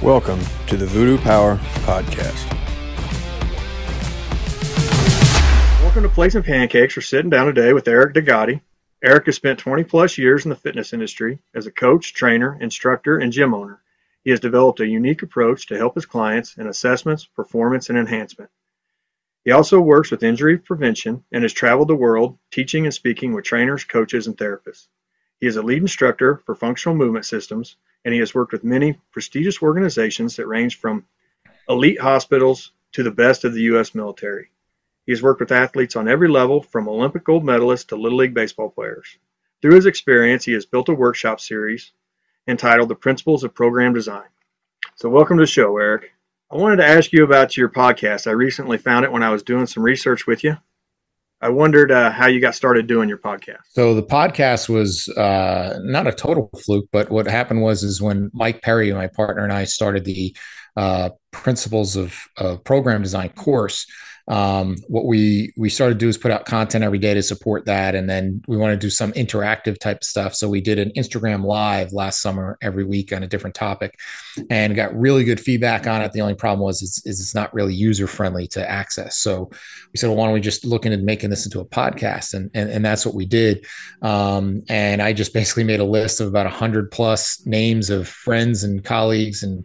Welcome to the Voodoo Power Podcast. Welcome to Plates and Pancakes. We're sitting down today with Eric DeGotti. Eric has spent 20 plus years in the fitness industry as a coach, trainer, instructor, and gym owner. He has developed a unique approach to help his clients in assessments, performance, and enhancement. He also works with injury prevention and has traveled the world teaching and speaking with trainers, coaches, and therapists. He is a lead instructor for functional movement systems, and he has worked with many prestigious organizations that range from elite hospitals to the best of the U.S. military. He has worked with athletes on every level, from Olympic Gold Medalists to Little League baseball players. Through his experience, he has built a workshop series entitled The Principles of Program Design. So welcome to the show, Eric. I wanted to ask you about your podcast. I recently found it when I was doing some research with you. I wondered how you got started doing your podcast. So the podcast was not a total fluke, but what happened was when Mike Perry, my partner, and I started the Principles of Program Design course. What we started to do is put out content every day to support that. And then we want to do some interactive type stuff. So we did an Instagram live last summer every week on a different topic and got really good feedback on it. The only problem was it's not really user friendly to access. So we said, well, why don't we just look into making this into a podcast? And that's what we did. And I just basically made a list of about 100 plus names of friends and colleagues and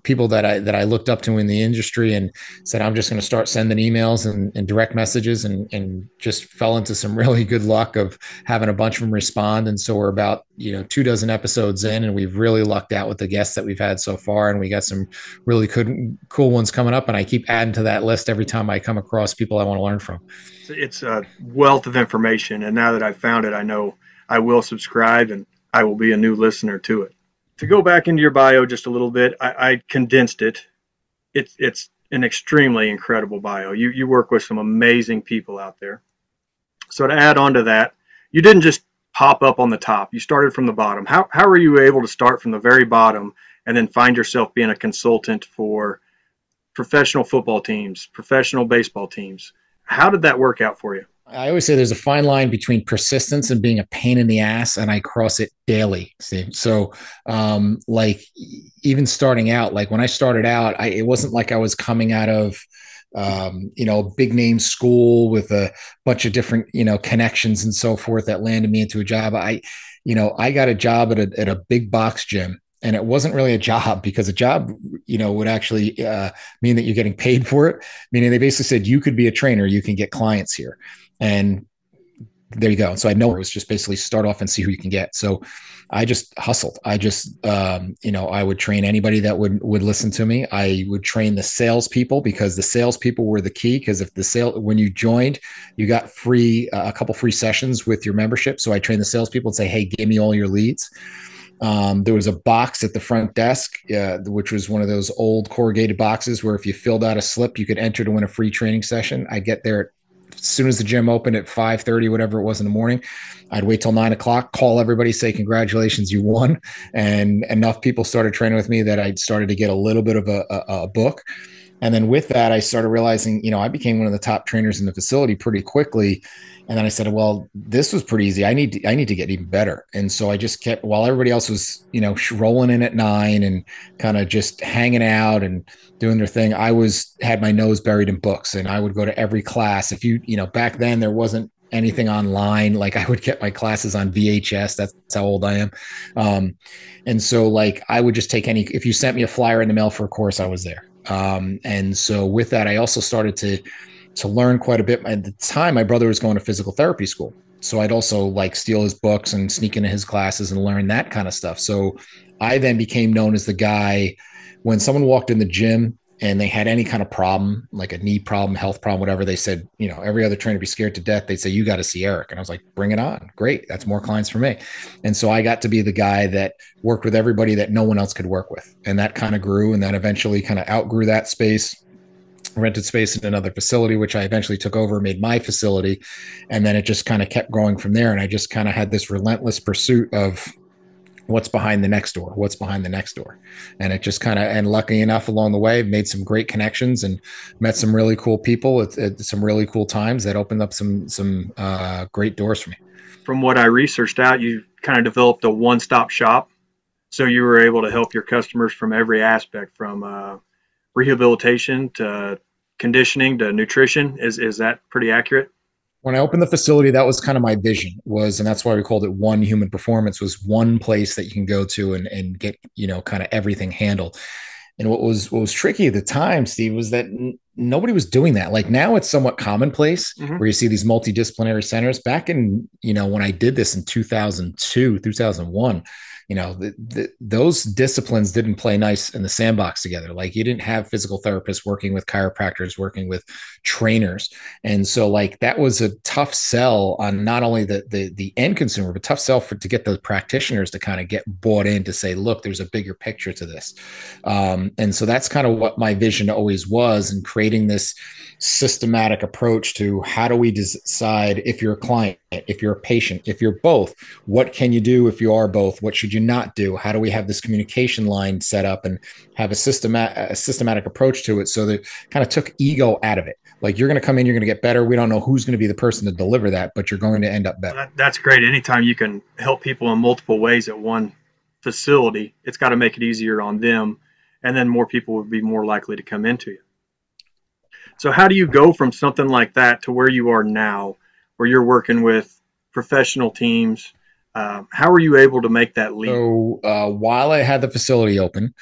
people that I looked up to in the industry, and said, I'm just going to start sending emails and direct messages, and just fell into some really good luck of having a bunch of them respond. And so we're about, 24 episodes in, and we've really lucked out with the guests that we've had so far. And we got some really cool ones coming up. And I keep adding to that list every time I come across people I want to learn from. It's a wealth of information. And now that I've found it, I know I will subscribe and I will be a new listener to it. To go back into your bio just a little bit, I condensed it. It's an extremely incredible bio. You work with some amazing people out there. So to add on to that, you didn't just pop up on the top. You started from the bottom. How were you able to start from the very bottom and then find yourself being a consultant for professional football teams, professional baseball teams? How did that work out for you? I always say there's a fine line between persistence and being a pain in the ass, and I cross it daily. See? So, even starting out, like when I started out, it wasn't like I was coming out of, a big name school with a bunch of different, connections and so forth that landed me into a job. I got a job at a big box gym. And it wasn't really a job, because a job, would actually mean that you're getting paid for it. Meaning they basically said, you could be a trainer, you can get clients here. And there you go. So I know it was just basically start off and see who you can get. So I just hustled. I just, I would train anybody that would listen to me. I would train the salespeople, because the salespeople were the key. Because when you joined, you got a couple free sessions with your membership. So I trained the salespeople and say, hey, give me all your leads. There was a box at the front desk, which was one of those old corrugated boxes where if you filled out a slip, you could enter to win a free training session. I'd get there as soon as the gym opened at 5:30, whatever it was in the morning. I'd wait till 9 o'clock, call everybody, say, congratulations, you won. And enough people started training with me that I started to get a little bit of a book. And then with that, I started realizing, I became one of the top trainers in the facility pretty quickly. And then I said, well, this was pretty easy. I need to get even better. And so I just kept, while everybody else was, rolling in at 9 and kind of just hanging out and doing their thing, I had my nose buried in books, and I would go to every class. If back then there wasn't anything online, like I would get my classes on VHS. That's how old I am. And so I would just take if you sent me a flyer in the mail for a course, I was there. And so with that, I also started to learn quite a bit. At the time, my brother was going to physical therapy school. So I'd also steal his books and sneak into his classes and learn that kind of stuff. So I then became known as the guy when someone walked in the gym and they had any kind of problem, like a knee problem, health problem, whatever. They said, every other trainer would be scared to death. They'd say, you got to see Eric. And I was like, bring it on. Great. That's more clients for me. And so I got to be the guy that worked with everybody that no one else could work with. And that kind of grew. And then eventually kind of outgrew that space, rented space in another facility, which I eventually took over, made my facility. And then it just kind of kept growing from there. And I just kind of had this relentless pursuit of what's behind the next door, And it just and lucky enough along the way, made some great connections and met some really cool people at some really cool times that opened up some great doors for me. From what I researched out, you kind of developed a one-stop shop So you were able to help your customers from every aspect, from rehabilitation to conditioning to nutrition. Is that pretty accurate? When I opened the facility, that was kind of my vision was, and that's why we called it One Human Performance, was one place that you can go to and get, kind of everything handled. And what was tricky at the time, Steve, was that nobody was doing that. Like now it's somewhat commonplace Mm-hmm. where you see these multidisciplinary centers. Back in, when I did this in 2002, 2001, those disciplines didn't play nice in the sandbox together. Like you didn't have physical therapists working with chiropractors, working with trainers. And so like that was a tough sell on not only the end consumer, but tough sell to get the practitioners to kind of get bought in to say, look, there's a bigger picture to this. And so that's kind of what my vision always was in creating this systematic approach to how do we decide if you're a client, if you're a patient, if you're both, what can you do if you are both? What should you not do? How do we have this communication line set up and have a systematic approach to it so that kind of took ego out of it? Like you're going to come in, you're going to get better. We don't know who's going to be the person to deliver that, but you're going to end up better. That's great. Anytime you can help people in multiple ways at one facility, it's got to make it easier on them, and then more people would be more likely to come into you. So how do you go from something like that to where you are now, where you're working with professional teams? How are you able to make that leap? So while I had the facility open,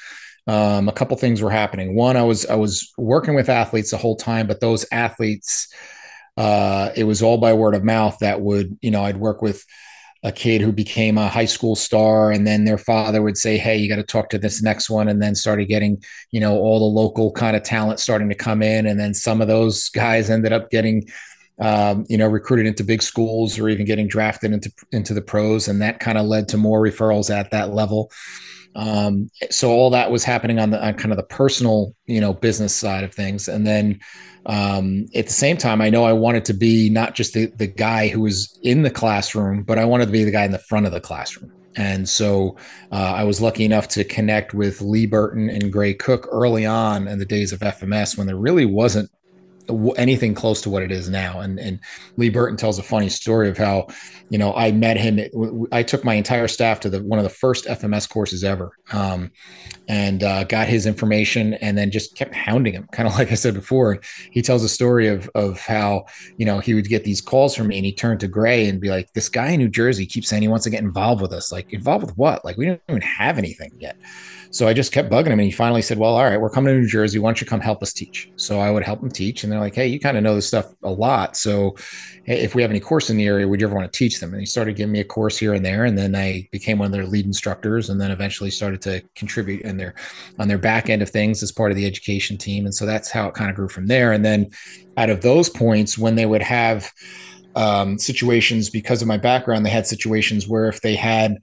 a couple things were happening. One, I was working with athletes the whole time, but those athletes, it was all by word of mouth. That would, I'd work with a kid who became a high school star, and then their father would say, hey, you got to talk to this next one, and then started getting, all the local kind of talent starting to come in, and then some of those guys ended up getting recruited into big schools or even getting drafted into the pros, and that kind of led to more referrals at that level. So all that was happening on kind of the personal, business side of things. And then at the same time, I know I wanted to be not just the guy who was in the classroom, but I wanted to be the guy in the front of the classroom. And so I was lucky enough to connect with Lee Burton and Gray Cook early on in the days of FMS when there really wasn't anything close to what it is now. And Lee Burton tells a funny story of how, I met him. I took my entire staff to one of the first FMS courses ever, and got his information, and then just kept hounding him. Kind of like I said before, he tells a story of how, he would get these calls from me, and he turned to Gray and be like, this guy in New Jersey keeps saying he wants to get involved with us. Like, involved with what? Like, we don't even have anything yet. So I just kept bugging him, and he finally said, well, all right, we're coming to New Jersey. Why don't you come help us teach? So I would help him teach. And they're like, hey, you kind of know this stuff a lot. So if we have any course in the area, would you ever want to teach them? And he started giving me a course here and there. And then I became one of their lead instructors, and then eventually started to contribute on their back end of things as part of the education team. And so that's how it kind of grew from there. And then out of those points, when they would have situations, because of my background, they had situations where if they had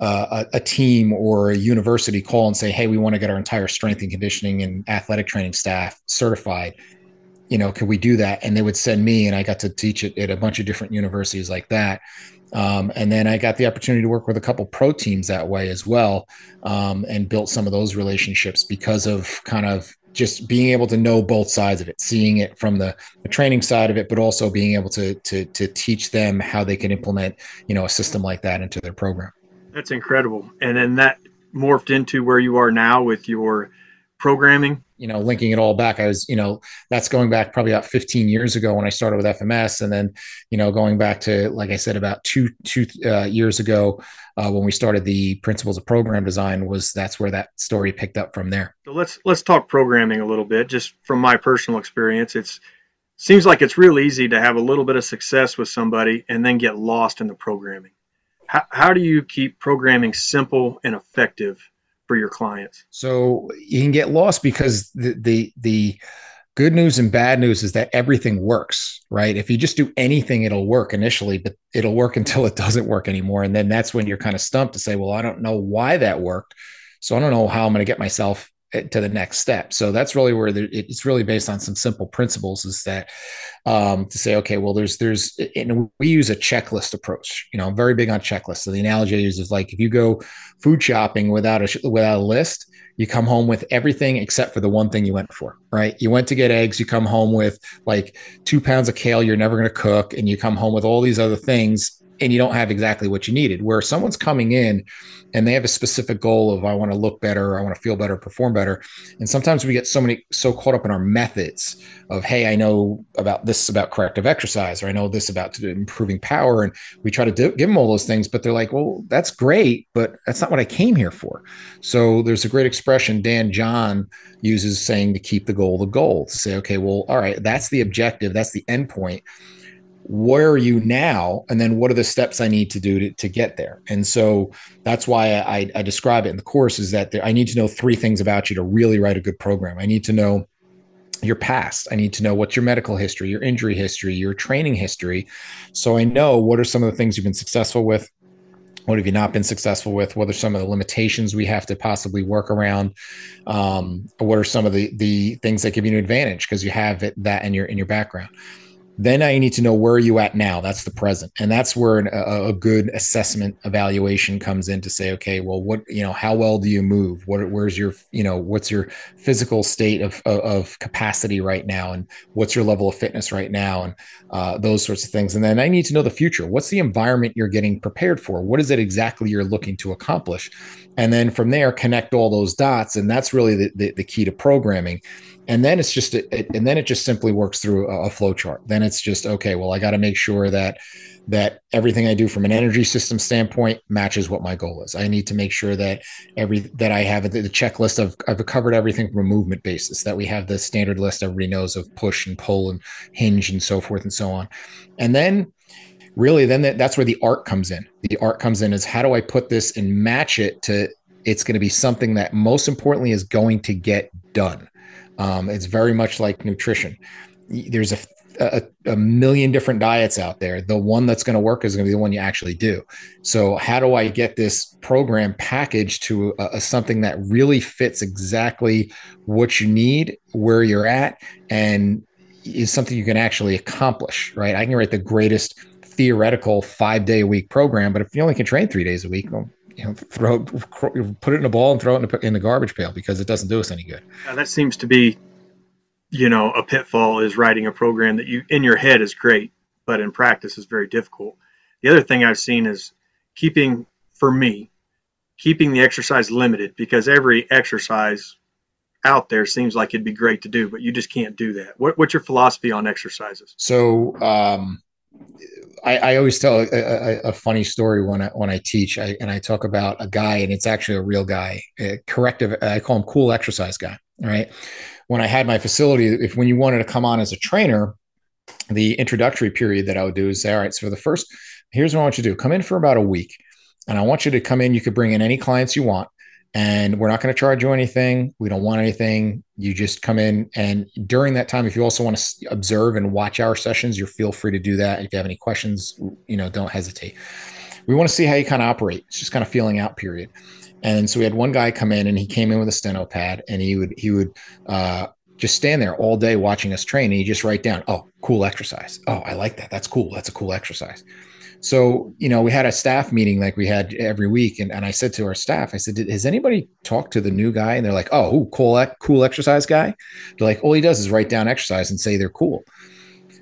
a team or a university call and say, hey, we want to get our entire strength and conditioning and athletic training staff certified, can we do that? And they would send me, and I got to teach it at a bunch of different universities like that. And then I got the opportunity to work with a couple pro teams that way as well, and built some of those relationships because of kind of just being able to know both sides of it, seeing it from the training side of it, but also being able to teach them how they can implement, a system like that into their program. That's incredible. And then that morphed into where you are now with your programming. Linking it all back, I was, that's going back probably about 15 years ago when I started with FMS. And then, going back to, like I said, about two years ago, when we started the principles of program design, that's where that story picked up from there. So let's talk programming a little bit. Just from my personal experience, seems like it's real easy to have a little bit of success with somebody and then get lost in the programming. How do you keep programming simple and effective for your clients? So you can get lost because the good news and bad news is that everything works, right? If you just do anything, it'll work initially, but it'll work until it doesn't work anymore. And then that's when you're kind of stumped to say, well, I don't know why that worked. So I don't know how I'm going to get myself to the next step. So that's really where it's really based on some simple principles, is that to say, okay, well, we use a checklist approach. I'm very big on checklists. So the analogy I use is like, if you go food shopping without a list, you come home with everything except for the one thing you went for, right? You went to get eggs, you come home with like 2 pounds of kale you're never going to cook, and you come home with all these other things, and you don't have exactly what you needed. Where someone's coming in and they have a specific goal of, I want to look better, I want to feel better, perform better. And sometimes we get so caught up in our methods of, hey, I know about this about corrective exercise, or I know this about improving power. And we try to give them all those things, but they're like, well, that's great, but that's not what I came here for. So there's a great expression Dan John uses, saying to keep the goal, to say, okay, well, all right, that's the objective, that's the end point. Where are you now? And then what are the steps I need to do to get there? And so that's why I describe it in the course, is that I need to know 3 things about you to really write a good program. I need to know your past. I need to know what's your medical history, your injury history, your training history. So I know what are some of the things you've been successful with. What have you not been successful with? What are some of the limitations we have to possibly work around? What are some of the things that give you an advantage because you have that in your background? Then I need to know, where are you at now? That's the present. And that's where a good assessment evaluation comes in to say, okay, well, how well do you move? Where's your, what's your physical state of capacity right now? And what's your level of fitness right now? And those sorts of things. And then I need to know the future. What's the environment you're getting prepared for? What is it exactly you're looking to accomplish? And then from there, connect all those dots. And that's really the key to programming. And then it's just, and then it just simply works through a flow chart. Then it's just, okay, well, I got to make sure that everything I do from an energy system standpoint matches what my goal is. I need to make sure that I have the checklist of, I've covered everything from a movement basis, that we have the standard list everybody knows of push and pull and hinge and so forth and so on. And then really, that's where the art comes in. The art comes in is, how do I put this and match it to, it's going to be something that most importantly is going to get done. It's very much like nutrition. There's a million different diets out there. The one that's going to work is going to be the one you actually do. So how do I get this program packaged to something that really fits exactly what you need, where you're at, and is something you can actually accomplish, right? I can write the greatest theoretical 5-day-a-week program, but if you only can train 3 days a week, well, put it in a ball and throw it in the garbage pail, because it doesn't do us any good. Yeah, that seems to be, a pitfall, is writing a program that you in your head is great, but in practice is very difficult. The other thing I've seen is keeping the exercise limited, because every exercise out there seems like it'd be great to do, but you just can't do that. What's your philosophy on exercises? So, I always tell a funny story when I teach, and I talk about a guy, and it's actually a real guy, corrective. I call him cool exercise guy. All right. When I had my facility, when you wanted to come on as a trainer, the introductory period that I would do is say, all right, so for the first, here's what I want you to do. Come in for about a week, and I want you to come in. You could bring in any clients you want, and we're not going to charge you anything. We don't want anything. You just come in. And during that time, if you also want to observe and watch our sessions, you feel free to do that. If you have any questions, don't hesitate. We want to see how you kind of operate. It's just kind of feeling out period. And so we had one guy come in, and he came in with a steno pad, and he would just stand there all day watching us train. And he just write down, oh, cool exercise. Oh, I like that. That's cool. That's a cool exercise. So, we had a staff meeting like we had every week. And I said to our staff, I said, has anybody talked to the new guy? And they're like, oh, cool exercise guy. They're like, all he does is write down exercise and say they're cool.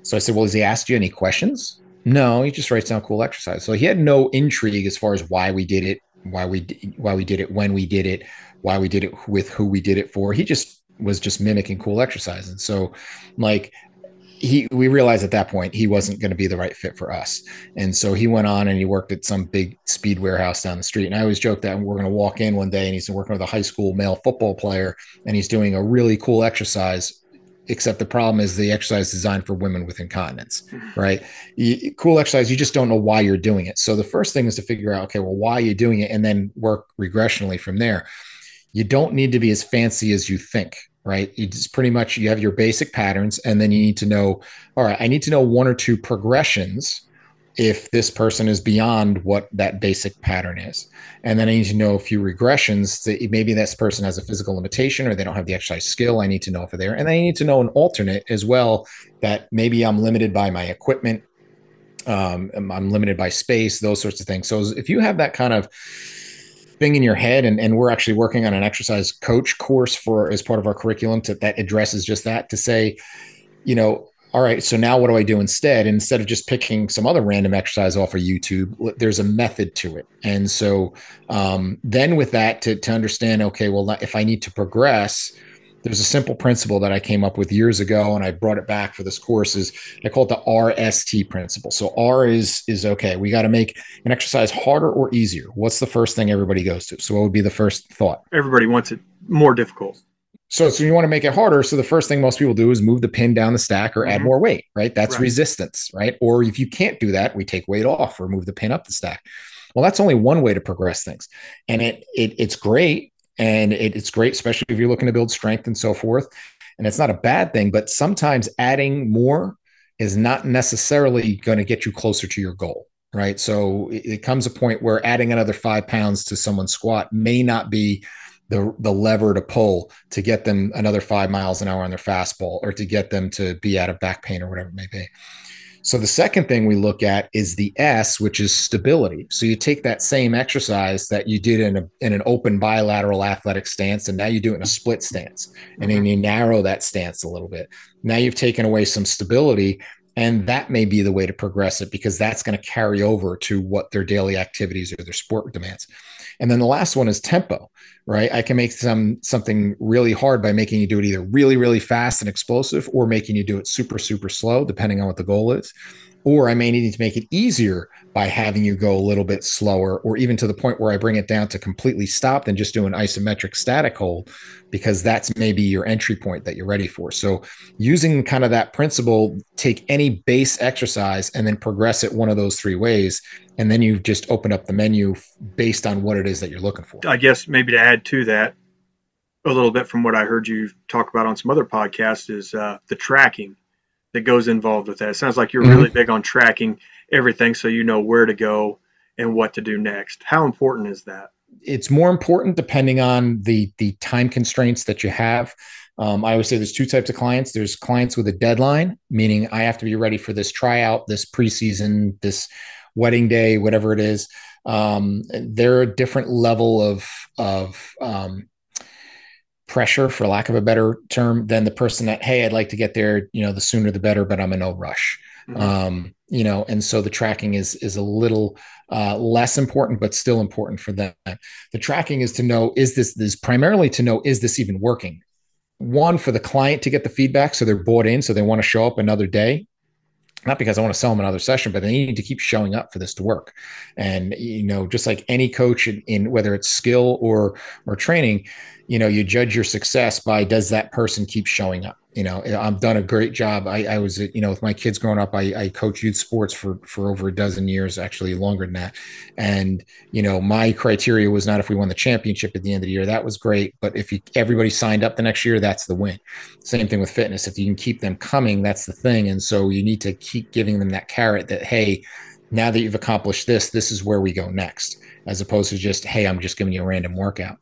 So I said, well, has he asked you any questions? No, he just writes down cool exercise. So he had no intrigue as far as why we did it, why we did it, when we did it, why we did it, with who we did it for. He just was just mimicking cool exercise. And so we realized at that point he wasn't going to be the right fit for us. And so he went on and he worked at some big speed warehouse down the street. And I always joke that we're going to walk in one day and he's working with a high school male football player, and he's doing a really cool exercise, except the problem is the exercise designed for women with incontinence, right? Cool exercise, you just don't know why you're doing it. So the first thing is to figure out, okay, well, why are you doing it? And then work regressionally from there. You don't need to be as fancy as you think, right? It's pretty much, you have your basic patterns, and then you need to know, all right, I need to know 1 or 2 progressions if this person is beyond what that basic pattern is. And then I need to know a few regressions that maybe this person has a physical limitation or they don't have the exercise skill. I need to know if they're there. And then I need to know an alternate as well, that maybe I'm limited by my equipment. I'm limited by space, those sorts of things. So if you have that kind of thing in your head, and we're actually working on an exercise coach course as part of our curriculum that addresses just that, to say, All right, so now what do I do instead? Instead of just picking some other random exercise off of YouTube, there's a method to it. And so then with that, to understand, okay, well, if I need to progress, there's a simple principle that I came up with years ago, and I brought it back for this course. Is I call it the RST principle. So R is okay. We got to make an exercise harder or easier. What's the first thing everybody goes to? So what would be the first thought? Everybody wants it more difficult. So you want to make it harder. So the first thing most people do is move the pin down the stack or add more weight, right? That's resistance, right? Or if you can't do that, we take weight off or move the pin up the stack. Well, that's only one way to progress things. And it's great. And it's great, especially if you're looking to build strength and so forth. And it's not a bad thing, but sometimes adding more is not necessarily going to get you closer to your goal, right? So it comes a point where adding another 5 pounds to someone's squat may not be the lever to pull to get them another 5 miles an hour on their fastball or to get them to be out of back pain or whatever it may be. So the second thing we look at is the S, which is stability. So you take that same exercise that you did in an open bilateral athletic stance, and now you do it in a split stance. And then you narrow that stance a little bit. Now you've taken away some stability, and that may be the way to progress it because that's going to carry over to what their daily activities or their sport demands. And then the last one is tempo, right? I can make something really hard by making you do it either really, really fast and explosive or making you do it super, super slow, depending on what the goal is. Or I may need to make it easier by having you go a little bit slower, or even to the point where I bring it down to completely stop and just do an isometric static hold, because that's maybe your entry point that you're ready for. So using kind of that principle, take any base exercise and then progress it one of those three ways. And then you just open up the menu based on what it is that you're looking for. I guess maybe to add to that a little bit from what I heard you talk about on some other podcasts is the tracking that goes involved with that. It sounds like you're really big on tracking everything so you know where to go and what to do next. How important is that? It's more important depending on the time constraints that you have. I always say there's two types of clients. There's clients with a deadline, meaning I have to be ready for this tryout, this preseason, this wedding day, whatever it is. They're a different level of pressure, for lack of a better term, than the person that, hey, I'd like to get there, the sooner the better, but I'm in no rush. And so the tracking is a little less important, but still important for them. The tracking is to know, is this primarily to know, is this even working? One, for the client to get the feedback, so they're bought in, so they want to show up another day. Not because I want to sell them another session, but they need to keep showing up for this to work. And, just like any coach in whether it's skill or training, you judge your success by, does that person keep showing up? I've done a great job. I was, with my kids growing up, I coached youth sports for over a dozen years, actually longer than that. And, my criteria was not if we won the championship at the end of the year, that was great. But if everybody signed up the next year, that's the win. Same thing with fitness. If you can keep them coming, that's the thing. And so you need to keep giving them that carrot that, hey, now that you've accomplished this is where we go next, as opposed to just, hey, I'm just giving you a random workout.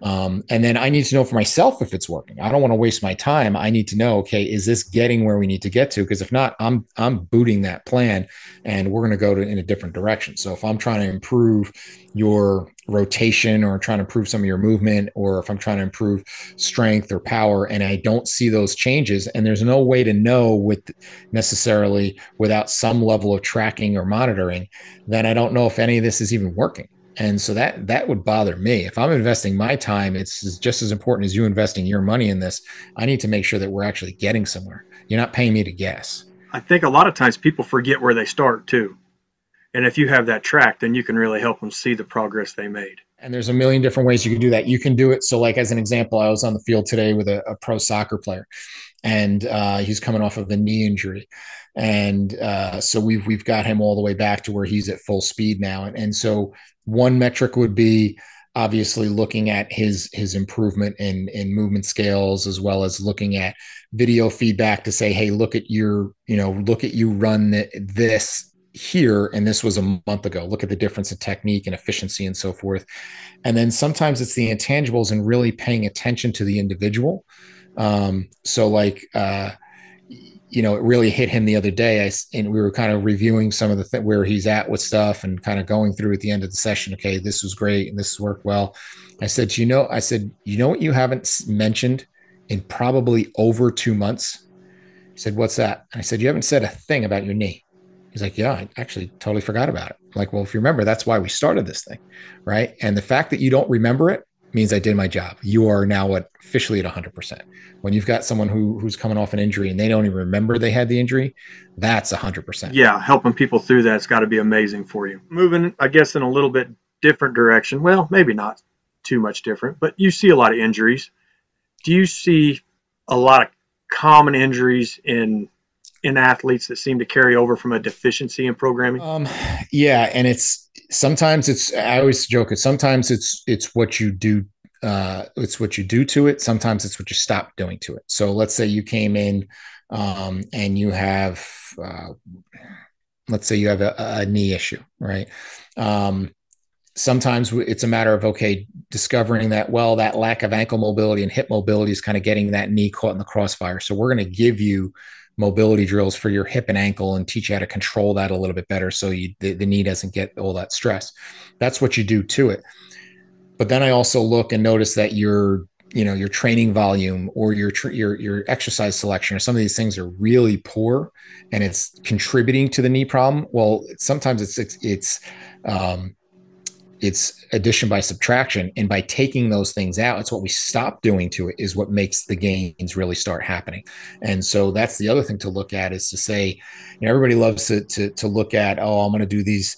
And then I need to know for myself if it's working. I don't want to waste my time. I need to know, okay, is this getting where we need to get to? Because if not, I'm booting that plan and we're going to go in a different direction. So if I'm trying to improve your rotation or trying to improve some of your movement, or if I'm trying to improve strength or power and I don't see those changes, and there's no way to know necessarily without some level of tracking or monitoring, then I don't know if any of this is even working. And so that would bother me. If I'm investing my time, it's just as important as you investing your money in this. I need to make sure that we're actually getting somewhere. You're not paying me to guess. I think a lot of times people forget where they start too. And if you have that track, then you can really help them see the progress they made. And there's a million different ways you can do that. You can do it. So like, as an example, I was on the field today with a pro soccer player, and he's coming off of a knee injury. And so we've got him all the way back to where he's at full speed now. And so one metric would be obviously looking at his improvement in movement scales, as well as looking at video feedback to say, hey, look at you run this here, and this was a month ago. Look at the difference in technique and efficiency and so forth. And then sometimes it's the intangibles and really paying attention to the individual. So like, it really hit him the other day. And we were kind of reviewing some of where he's at with stuff and kind of going through at the end of the session. Okay, this was great and this worked well. I said, you know what you haven't mentioned in probably over 2 months He said, what's that? And I said, you haven't said a thing about your knee. He's like, yeah, I actually totally forgot about it. I'm like, well, if you remember, that's why we started this thing, right? And the fact that you don't remember it means I did my job. You are now officially at 100%. When you've got someone who's coming off an injury and they don't even remember they had the injury, that's 100%. Yeah, helping people through that's got to be amazing for you. Moving, I guess, in a little bit different direction. Well, maybe not too much different, but you see a lot of injuries. Do you see a lot of common injuries in athletes that seem to carry over from a deficiency in programming? Yeah, and I always joke it. Sometimes it's what you do. It's what you do to it. Sometimes it's what you stop doing to it. So let's say you came in and you have, let's say you have a knee issue, right? Sometimes it's a matter of, okay, discovering that, well, that lack of ankle mobility and hip mobility is kind of getting that knee caught in the crossfire. So we're going to give you mobility drills for your hip and ankle and teach you how to control that a little bit better so the knee doesn't get all that stress. That's what you do to it. But then I also look and notice that your training volume or your exercise selection or some of these things are really poor and it's contributing to the knee problem. Well, sometimes it's addition by subtraction. And by taking those things out, it's what we stop doing to it is what makes the gains really start happening. And so that's the other thing to look at is to say, everybody loves to look at, oh, I'm going to do these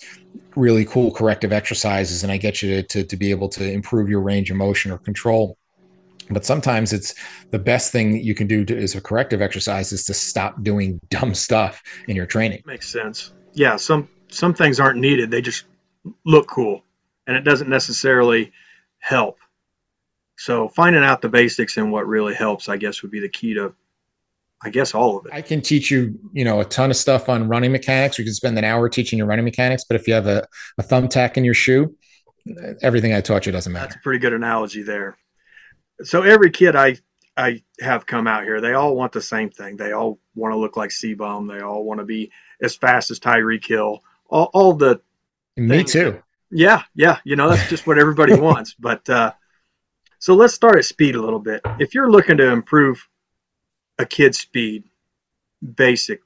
really cool corrective exercises and I get you to be able to improve your range of motion or control. But sometimes it's the best thing that you can do as a corrective exercise is to stop doing dumb stuff in your training. Makes sense. Yeah, some things aren't needed. They just look cool. And it doesn't necessarily help. So finding out the basics and what really helps, I guess, would be the key to, I guess, all of it. I can teach you, a ton of stuff on running mechanics. We can spend an hour teaching you running mechanics, but if you have a thumbtack in your shoe, everything I taught you doesn't matter. That's a pretty good analogy there. So every kid I have come out here, they all want the same thing. They all want to look like C-Bum. They all want to be as fast as Tyreek Hill. All the Me too. Yeah. That's just what everybody wants. But so let's start at speed a little bit. If you're looking to improve a kid's speed, basic,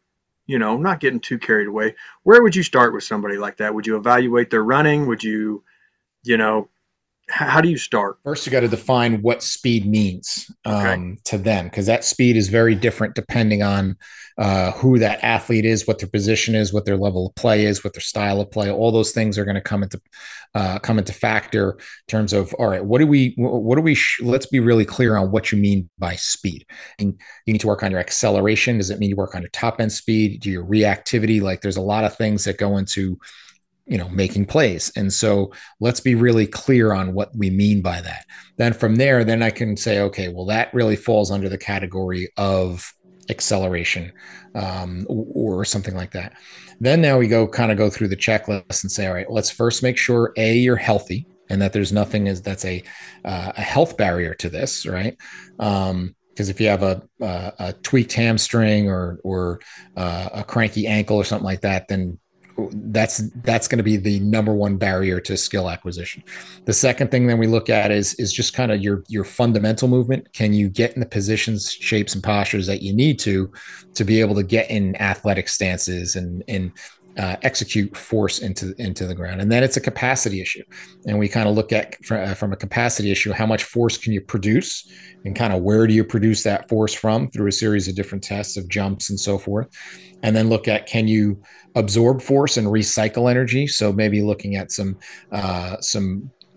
not getting too carried away, where would you start with somebody like that? Would you evaluate their running? Would you, how do you start? First, you got to define what speed means to them, because that speed is very different depending on who that athlete is, what their position is, what their level of play is, what their style of play. All those things are going to come into factor in terms of, all right, let's be really clear on what you mean by speed. And you need to work on your acceleration. Does it mean you work on your top end speed? Do your reactivity? Like there's a lot of things that go into making plays. And so let's be really clear on what we mean by that. Then from there, I can say, okay, well, that really falls under the category of acceleration or something like that. Then now we go through the checklist and say, all right, let's first make sure you're healthy and that there's nothing that's a health barrier to this, right? Because if you have a tweaked hamstring or a cranky ankle or something like that, then that's going to be the number one barrier to skill acquisition. The second thing that we look at is just kind of your fundamental movement. Can you get in the positions, shapes, and postures that you need to be able to get in athletic stances and execute force into the ground? And then it's a capacity issue. And we kind of look at from a capacity issue, how much force can you produce and kind of where do you produce that force from through a series of different tests of jumps and so forth. And then look at, can you absorb force and recycle energy? So maybe looking at some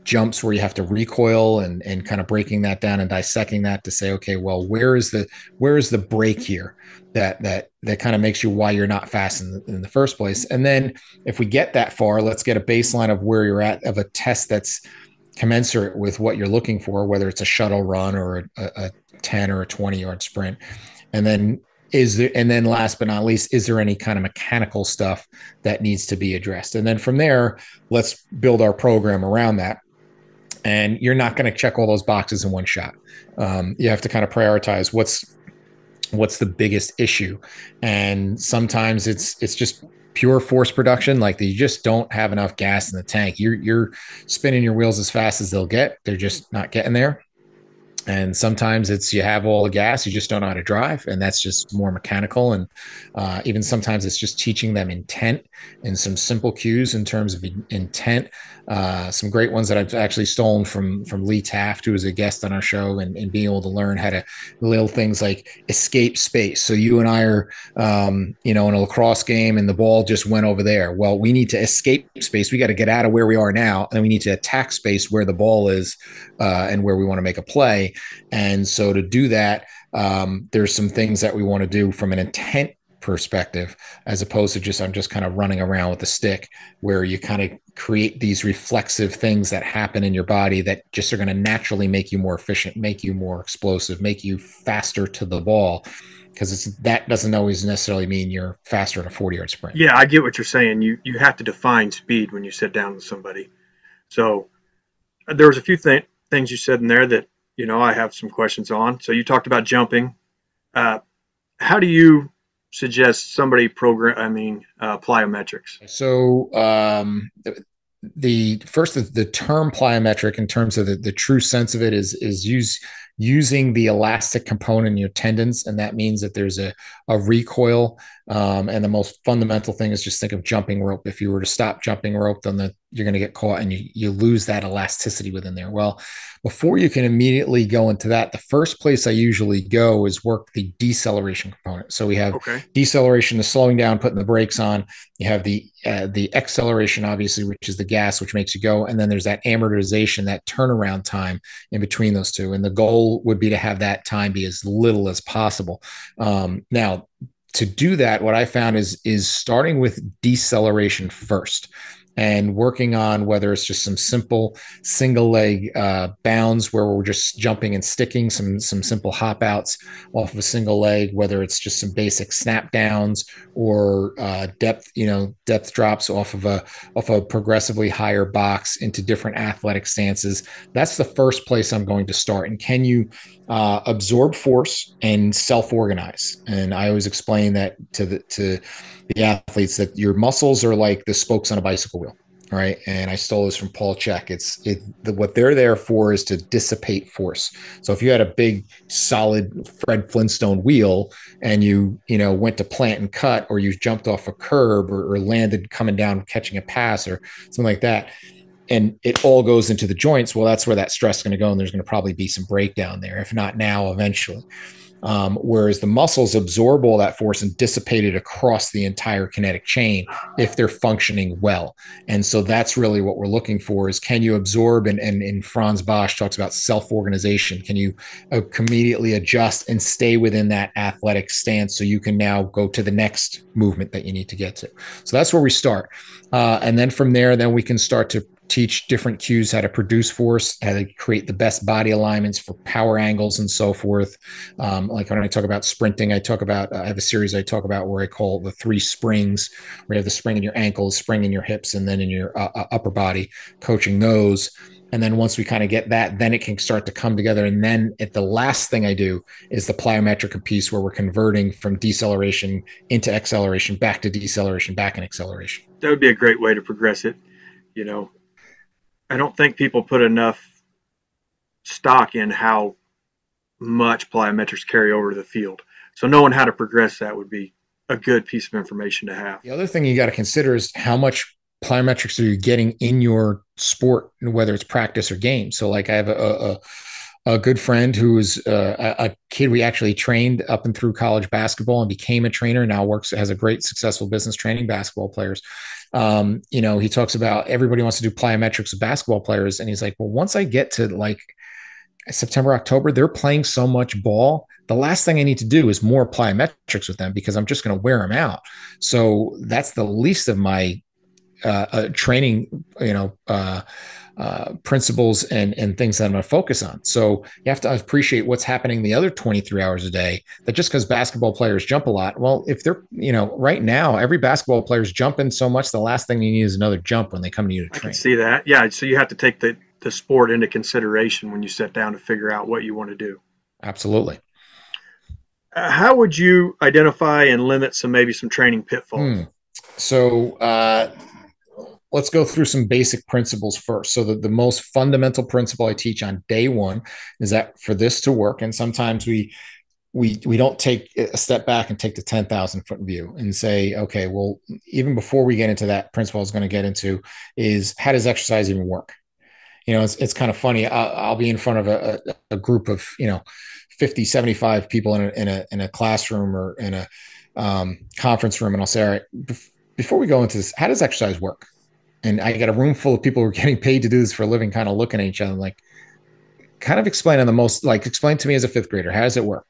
jumps where you have to recoil and kind of breaking that down and dissecting that to say, okay, well, where is the break here that kind of makes you why you're not fast in the first place? And then if we get that far, let's get a baseline of where you're at of a test that's commensurate with what you're looking for, whether it's a shuttle run or a 10 or a 20-yard sprint. And then last but not least, is there any kind of mechanical stuff that needs to be addressed? And then from there, let's build our program around that. And you're not going to check all those boxes in one shot. You have to kind of prioritize what's the biggest issue. And sometimes it's just pure force production. Like you just don't have enough gas in the tank. You're spinning your wheels as fast as they'll get. They're just not getting there. And sometimes it's you have all the gas, you just don't know how to drive, and that's just more mechanical. And even sometimes it's just teaching them intent and some simple cues in terms of intent. Some great ones that I've actually stolen from Lee Taft, who was a guest on our show, and being able to learn how to little things like escape space. So you and I are, in a lacrosse game, and the ball just went over there. Well, we need to escape space. We got to get out of where we are now, and then we need to attack space where the ball is, and where we want to make a play. And so to do that, there's some things that we want to do from an intent perspective, as opposed to I'm just kind of running around with the stick, where you kind of create these reflexive things that happen in your body that just are going to naturally make you more efficient, make you more explosive, make you faster to the ball. Because that doesn't always necessarily mean you're faster in a 40-yard sprint. Yeah, I get what you're saying. You have to define speed when you sit down with somebody. So there was a few things you said in there that I have some questions on. So you talked about jumping. How do you suggest somebody plyometrics? So the term plyometric, in terms of the true sense of it, is using the elastic component in your tendons, and that means that there's a recoil. And the most fundamental thing is just think of jumping rope. If you were to stop jumping rope, then you're going to get caught, and you lose that elasticity within there. Well, before you can immediately go into that, the first place I usually go is work the deceleration component. So we have deceleration, the slowing down, putting the brakes on. You have the acceleration, obviously, which is the gas, which makes you go. And then there's that amortization, that turnaround time in between those two. And the goal would be to have that time be as little as possible. Now, to do that, what I found is starting with deceleration first, and working on whether it's just some simple single leg bounds where we're just jumping and sticking, some simple hop outs off of a single leg, whether it's just some basic snap downs, or depth drops off of a progressively higher box into different athletic stances. That's the first place I'm going to start. And can you absorb force and self-organize? And I always explain that to the athletes, that your muscles are like the spokes on a bicycle wheel, right? And I stole this from Paul Chek. What they're there for is to dissipate force. So if you had a big, solid Fred Flintstone wheel, and you went to plant and cut, or you jumped off a curb, or landed coming down catching a pass or something like that, and it all goes into the joints, well, that's where that stress is going to go, and there's going to probably be some breakdown there, if not now, eventually. Whereas the muscles absorb all that force and dissipate it across the entire kinetic chain if they're functioning well. And so that's really what we're looking for, is can you absorb, and Franz Bosch talks about self-organization. Can you immediately adjust and stay within that athletic stance, so you can now go to the next movement that you need to get to? So that's where we start. And then from there, then we can start to teach different cues, how to produce force, how to create the best body alignments for power angles and so forth. Like when I talk about sprinting, I have a series I talk about where I call the 3 springs, where you have the spring in your ankles, spring in your hips, and then in your upper body, coaching those. And then once we kind of get that, then it can start to come together. And then the last thing I do is the plyometric piece, where we're converting from deceleration into acceleration, back to deceleration, back in acceleration. That would be a great way to progress it. I don't think people put enough stock in how much plyometrics carry over to the field. So knowing how to progress that would be a good piece of information to have. The other thing you got to consider is how much plyometrics are you getting in your sport, whether it's practice or game. So like I have a good friend who is a kid we actually trained up and through college basketball, and became a trainer, now has a great successful business training basketball players. He talks about everybody wants to do plyometrics with basketball players. And he's like, well, once I get to like September, October, they're playing so much ball. The last thing I need to do is more plyometrics with them, because I'm just going to wear them out. So that's the least of my training, principles and things that I'm going to focus on. So you have to appreciate what's happening the other 23 hours a day. That just because basketball players jump a lot, well, if they're, right now, every basketball player is jumping so much, the last thing you need is another jump when they come to you to train. I can see that. Yeah. So you have to take the sport into consideration when you sit down to figure out what you want to do. Absolutely. How would you identify and limit maybe some training pitfalls? So let's go through some basic principles first. So the most fundamental principle I teach on day one is that for this to work, and sometimes we don't take a step back and take the 10,000 foot view and say, okay, well, even before we get into that principle I was going to get into is how does exercise even work? It's kind of funny. I'll be in front of a group of, 50, 75 people in a classroom or in a conference room. And I'll say, all right, before we go into this, how does exercise work? And I got a room full of people who are getting paid to do this for a living, kind of looking at each other, like, kind of explain to me as a fifth grader, how does it work?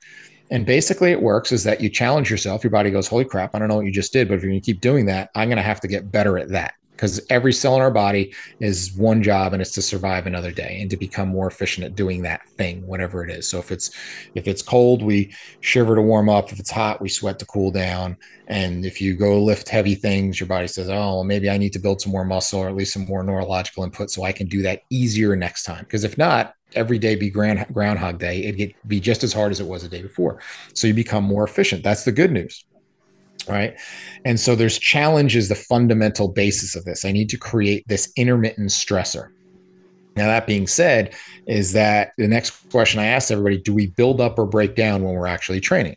And basically it works is that you challenge yourself. Your body goes, holy crap, I don't know what you just did, but if you're going to keep doing that, I'm going to have to get better at that. Because every cell in our body is one job, and it's to survive another day and to become more efficient at doing that thing, whatever it is. So if it's cold, we shiver to warm up. If it's hot, we sweat to cool down. And if you go lift heavy things, your body says, oh, maybe I need to build some more muscle, or at least some more neurological input so I can do that easier next time. Because if not, every day be Groundhog Day. It'd be just as hard as it was the day before. So you become more efficient. That's the good news. Right. And so there's challenges, the fundamental basis of this. I need to create this intermittent stressor. Now, that being said, is that the next question I ask everybody, do we build up or break down when we're actually training?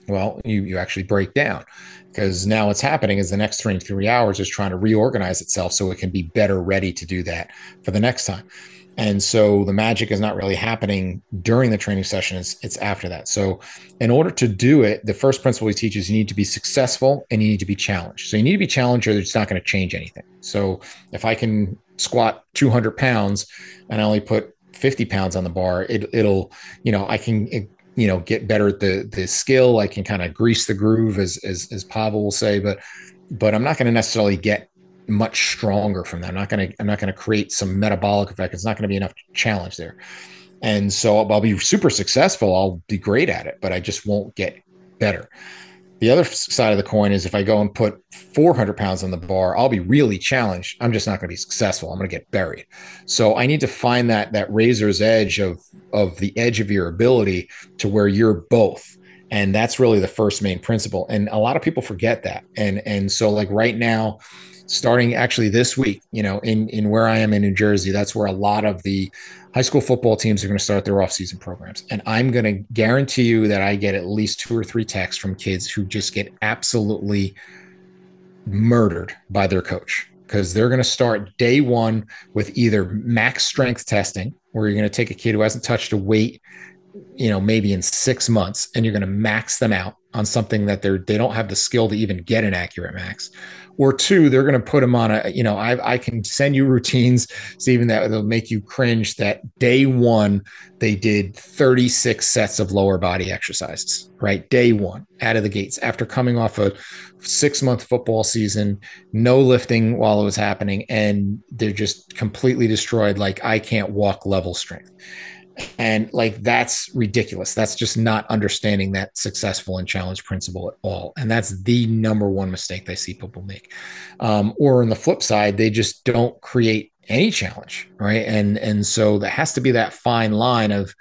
Well, you actually break down, because now what's happening is the next 3 hours is trying to reorganize itself so it can be better ready to do that for the next time. And so the magic is not really happening during the training session. It's after that. So in order to do it, the first principle we teach is you need to be successful and you need to be challenged. So you need to be challenged, or it's not going to change anything. So if I can squat 200 pounds and I only put 50 pounds on the bar, it'll, I can, get better at the skill. I can kind of grease the groove, as Pavel will say, but I'm not going to necessarily get much stronger from that. I'm not going to create some metabolic effect. It's not going to be enough challenge there. And so I'll be super successful. I'll be great at it, but I just won't get better. The other side of the coin is if I go and put 400 pounds on the bar, I'll be really challenged. I'm just not going to be successful. I'm going to get buried. So I need to find that razor's edge of the edge of your ability to where you're both. And that's really the first main principle. And a lot of people forget that. And so like right now, starting actually this week, in where I am in New Jersey, that's where a lot of the high school football teams are going to start their off-season programs. And I'm going to guarantee you that I get at least 2 or 3 texts from kids who just get absolutely murdered by their coach, because they're going to start day one with either max strength testing, where you're going to take a kid who hasn't touched a weight, maybe in 6 months, and you're going to max them out on something that they don't have the skill to even get an accurate max. Or 2, they're going to put them on I can send you routines, Stephen, that will make you cringe, that day one, they did 36 sets of lower body exercises, right? Day one, out of the gates, after coming off a 6-month football season, no lifting while it was happening. And they're just completely destroyed. Like, I can't walk level strength. And like, that's ridiculous. That's just not understanding that successful and challenge principle at all. And that's the number one mistake I see people make. Or on the flip side, they just don't create any challenge, right? And so there has to be that fine line of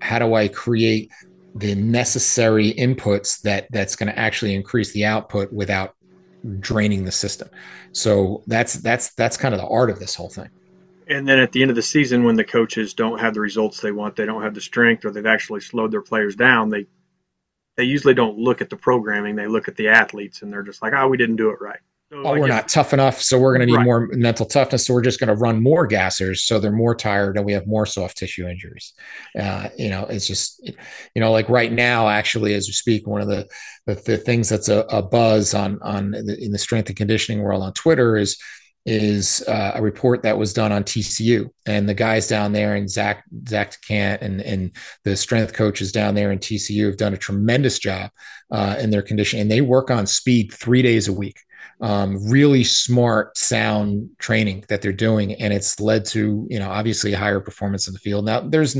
how do I create the necessary inputs that's going to actually increase the output without draining the system. So that's kind of the art of this whole thing. And then at the end of the season, when the coaches don't have the results they want, they don't have the strength, or they've actually slowed their players down, they usually don't look at the programming. They look at the athletes, and they're just like, we didn't do it right. So we're not tough enough, so we're going to need more mental toughness, so we're just going to run more gassers, so they're more tired and we have more soft tissue injuries. It's just, like right now, actually, as we speak, one of the things that's a buzz in the strength and conditioning world on Twitter is a report that was done on TCU, and the guys down there, and Zach Kant and the strength coaches down there in TCU have done a tremendous job in their conditioning, and they work on speed 3 days a week. Really smart, sound training that they're doing, and it's led to, obviously a higher performance in the field. Now, there's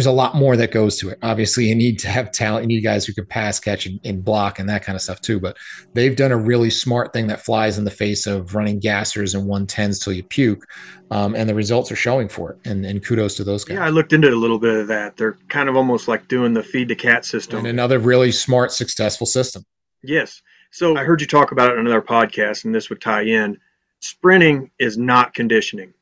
a lot more that goes to it. Obviously, you need to have talent. You need guys who can pass, catch, and block, and that kind of stuff too. But they've done a really smart thing that flies in the face of running gassers and 110s till you puke. And the results are showing for it. And kudos to those guys. Yeah, I looked into a little bit of that. They're kind of almost like doing the feed the cat system. And another really smart, successful system. Yes. So I heard you talk about it in another podcast, and this would tie in. Sprinting is not conditioning.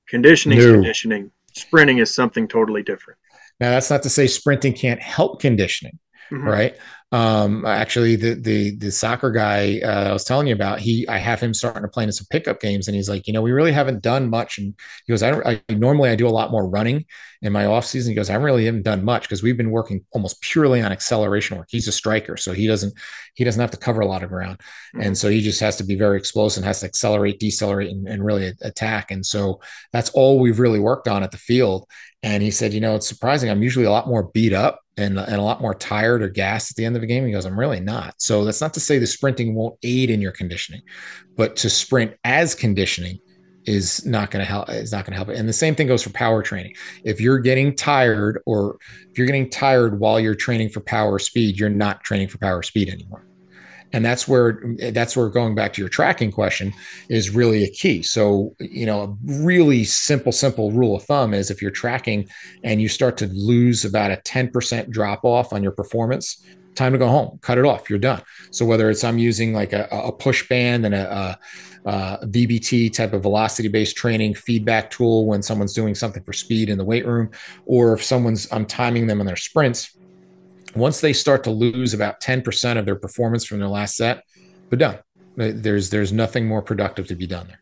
Conditioning is No. conditioning. Sprinting is something totally different. Now, that's not to say sprinting can't help conditioning, Mm-hmm. right? Actually, the soccer guy I was telling you about, I have him starting to play in some pickup games, and he's like, we really haven't done much. And he goes, I normally I do a lot more running in my off season. He goes, I really haven't done much because we've been working almost purely on acceleration work. He's a striker, so he doesn't have to cover a lot of ground, and so he just has to be very explosive, and has to accelerate, decelerate, and really attack. And so that's all we've really worked on at the field. And he said, it's surprising. I'm usually a lot more beat up and a lot more tired or gassed at the end of the game. He goes, I'm really not. So that's not to say the sprinting won't aid in your conditioning, but to sprint as conditioning is not going to help. It's not going to help it. And the same thing goes for power training. If you're getting tired, or if you're getting tired while you're training for power speed, you're not training for power speed anymore. And that's where going back to your tracking question is really a key. So, a really simple rule of thumb is if you're tracking and you start to lose about a 10% drop off on your performance, time to go home, cut it off. You're done. So whether it's I'm using like a push band and a VBT type of velocity based training feedback tool when someone's doing something for speed in the weight room, or if I'm timing them in their sprints, once they start to lose about 10% of their performance from their last set, they're done. There's nothing more productive to be done there.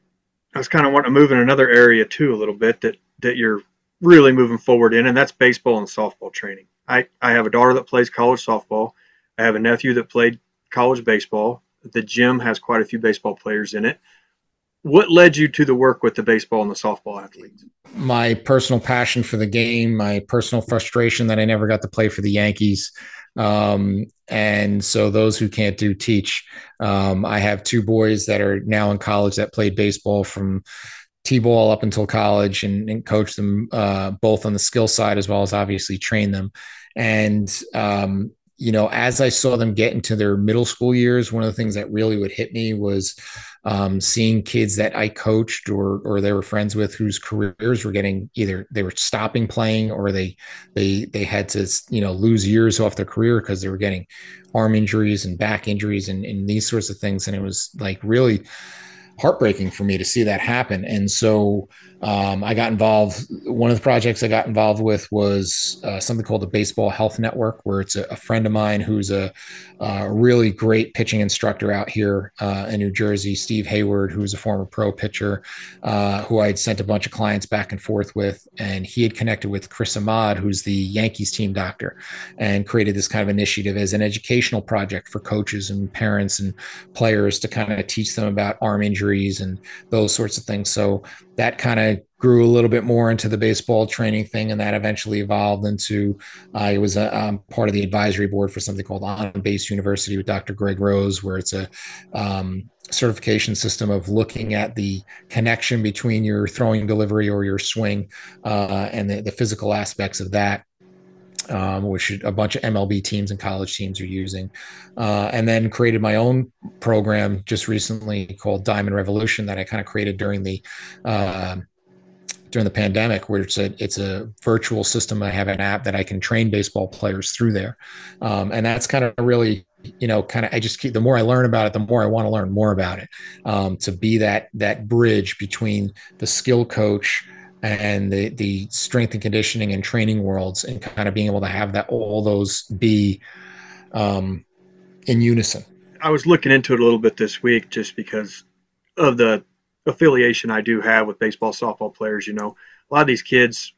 I was kind of wanting to move in another area too a little bit that you're really moving forward in, and that's baseball and softball training. I have a daughter that plays college softball. I have a nephew that played college baseball. The gym has quite a few baseball players in it. What led you to the work with the baseball and the softball athletes? My personal passion for the game, my personal frustration that I never got to play for the Yankees. And so those who can't do teach. I have two boys that are now in college that played baseball from T-ball up until college, and coach them both on the skill side as well as obviously train them. And as I saw them get into their middle school years, one of the things that really would hit me was seeing kids that I coached or they were friends with whose careers were getting, either they were stopping playing or they had to lose years off their career because they were getting arm injuries and back injuries and these sorts of things. And it was like really heartbreaking for me to see that happen. And so I got involved. One of the projects I got involved with was something called the Baseball Health Network, where it's a friend of mine who's a really great pitching instructor out here in New Jersey, Steve Hayward, who's a former pro pitcher, who I had sent a bunch of clients back and forth with. And he had connected with Chris Ahmad, who's the Yankees team doctor, and created this kind of initiative as an educational project for coaches and parents and players to kind of teach them about arm injuries and those sorts of things. So that kind of grew a little bit more into the baseball training thing, and that eventually evolved into I was part of the advisory board for something called On Base University with Dr. Greg Rose, where it's a certification system of looking at the connection between your throwing delivery or your swing and the physical aspects of that. Which a bunch of MLB teams and college teams are using, and then created my own program just recently called Diamond Revolution that I kind of created during the pandemic, where it's a virtual system. I have an app that I can train baseball players through there, and that's kind of really I just keep, the more I learn about it, the more I want to learn more about it, to be that bridge between the skill coach and the strength and conditioning and training worlds, and kind of being able to have all those be in unison. I was looking into it a little bit this week just because of the affiliation I do have with baseball, softball players. A lot of these kids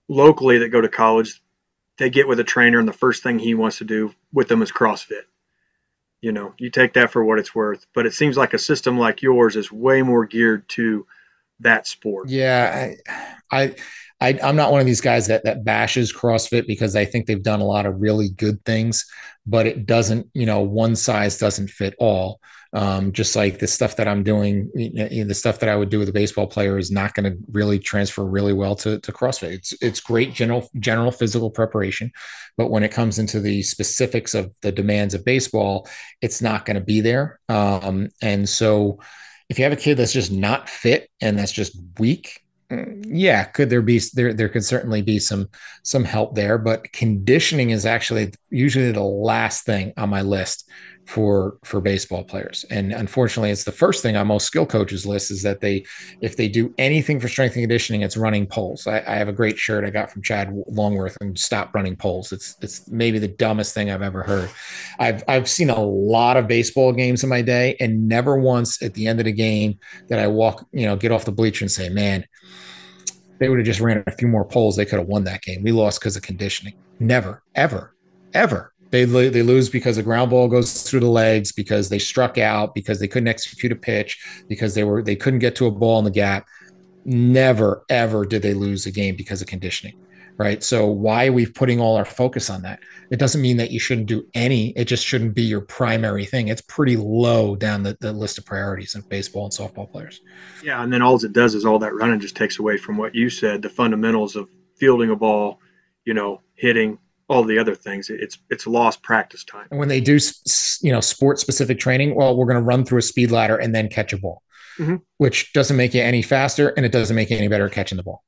locally that go to college, they get with a trainer and the first thing he wants to do with them is CrossFit. You take that for what it's worth, but it seems like a system like yours is way more geared to that sport. Yeah, I'm not one of these guys that bashes CrossFit, because I think they've done a lot of really good things, but it doesn't, one size doesn't fit all. Just like the stuff that I'm doing, the stuff that I would do with a baseball player is not going to really transfer really well to CrossFit. It's great general physical preparation, but when it comes into the specifics of the demands of baseball, it's not going to be there. And so if you have a kid that's just not fit and that's just weak, yeah, could there could certainly be some help there, but conditioning is actually usually the last thing on my list for baseball players. And unfortunately, it's the first thing on most skill coaches lists is that if they do anything for strength and conditioning, it's running poles. I have a great shirt I got from Chad Longworth and stop running poles. It's maybe the dumbest thing I've ever heard. I've seen a lot of baseball games in my day, and never once at the end of the game that I get off the bleacher and say, man, they would have just ran a few more poles, they could have won that game. We lost because of conditioning. Never, ever, ever. They lose because a ground ball goes through the legs, because they struck out, because they couldn't execute a pitch, because they couldn't get to a ball in the gap. Never, ever did they lose a game because of conditioning, right? So why are we putting all our focus on that? It doesn't mean that you shouldn't do any. It just shouldn't be your primary thing. It's pretty low down the list of priorities of baseball and softball players. Yeah, and then all it does is all that running just takes away from what you said, the fundamentals of fielding a ball, hitting, all the other things. It's lost practice time. And when they do, sport specific training, well, we're going to run through a speed ladder and then catch a ball, which doesn't make you any faster, and it doesn't make you any better at catching the ball.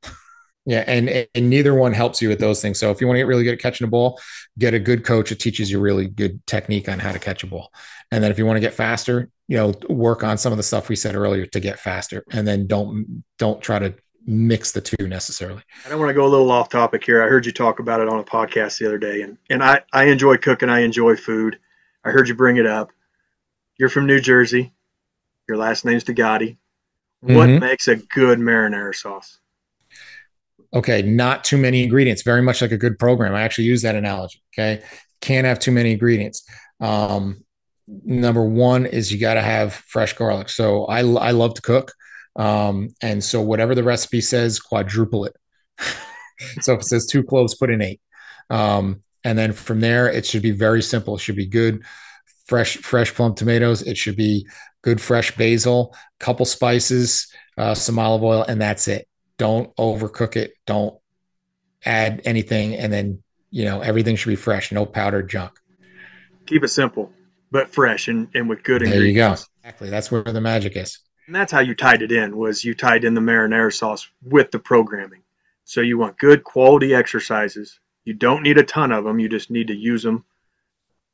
Yeah, and neither one helps you with those things. So if you want to get really good at catching a ball, get a good coach that teaches you really good technique on how to catch a ball. And then if you want to get faster, work on some of the stuff we said earlier to get faster. And then don't try to mix the two necessarily. I don't want to go a little off topic here. I heard you talk about it on a podcast the other day, and I enjoy cooking. I enjoy food. I heard you bring it up. You're from New Jersey. Your last name's DeGotti. What makes a good marinara sauce? Okay, not too many ingredients. Very much like a good program. I actually use that analogy. Okay, can't have too many ingredients. Number one is you got to have fresh garlic. So I love to cook. And so whatever the recipe says, quadruple it. So if it says 2 cloves, put in 8. And then from there, it should be very simple. It should be good, fresh plum tomatoes. It should be good, fresh basil, couple spices, some olive oil, and that's it. Don't overcook it. Don't add anything. And then, everything should be fresh, no powdered junk. Keep it simple, but fresh and with good ingredients. There you go. Exactly. That's where the magic is. And that's how you tied it in, was you tied in the marinara sauce with the programming. So you want good quality exercises. You don't need a ton of them. You just need to use them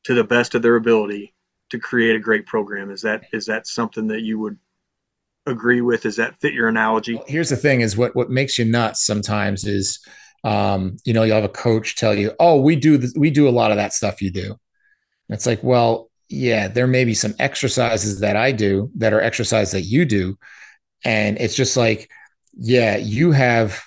to the best of their ability to create a great program. Is that something that you would agree with? Does that fit your analogy? Well, here's the thing: is what makes you nuts sometimes is, you'll have a coach tell you, "Oh, we do a lot of that stuff you do." And it's like, well, yeah, there may be some exercises that I do that are exercises that you do, and it's just like, yeah, you have,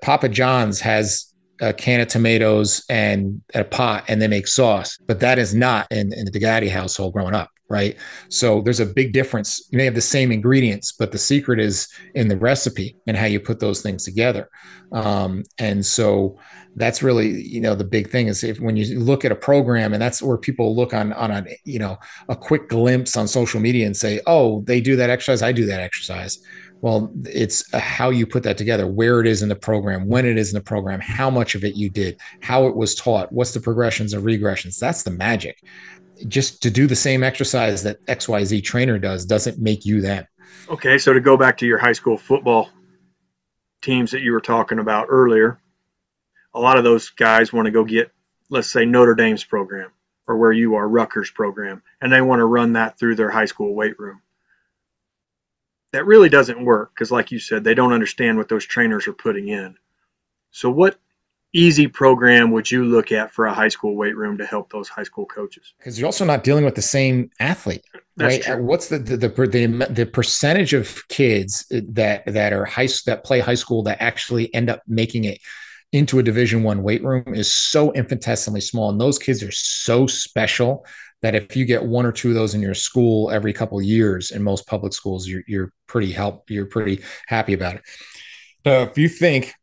Papa John's has a can of tomatoes and a pot, and they make sauce, but that is not in the DeGotti household growing up. Right. So there's a big difference. You may have the same ingredients, but the secret is in the recipe and how you put those things together. And so that's really, the big thing is when you look at a program, and that's where people look on a quick glimpse on social media and say, oh, they do that exercise, I do that exercise. Well, it's how you put that together, where it is in the program, when it is in the program, how much of it you did, how it was taught, what's the progressions and regressions. That's the magic. Just to do the same exercise that XYZ trainer does doesn't make you them. Okay, so to go back to your high school football teams that you were talking about earlier, a lot of those guys want to go get, let's say, Notre Dame's program, or where you are, Rutgers program, and they want to run that through their high school weight room. That really doesn't work because, like you said, they don't understand what those trainers are putting in. So what easy program would you look at for a high school weight room to help those high school coaches? Because you're also not dealing with the same athlete, right? True. What's the percentage of kids that play high school that actually end up making it into a Division I weight room is so infinitesimally small, and those kids are so special that if you get 1 or 2 of those in your school every couple of years, in most public schools, you're pretty happy about it. So if you think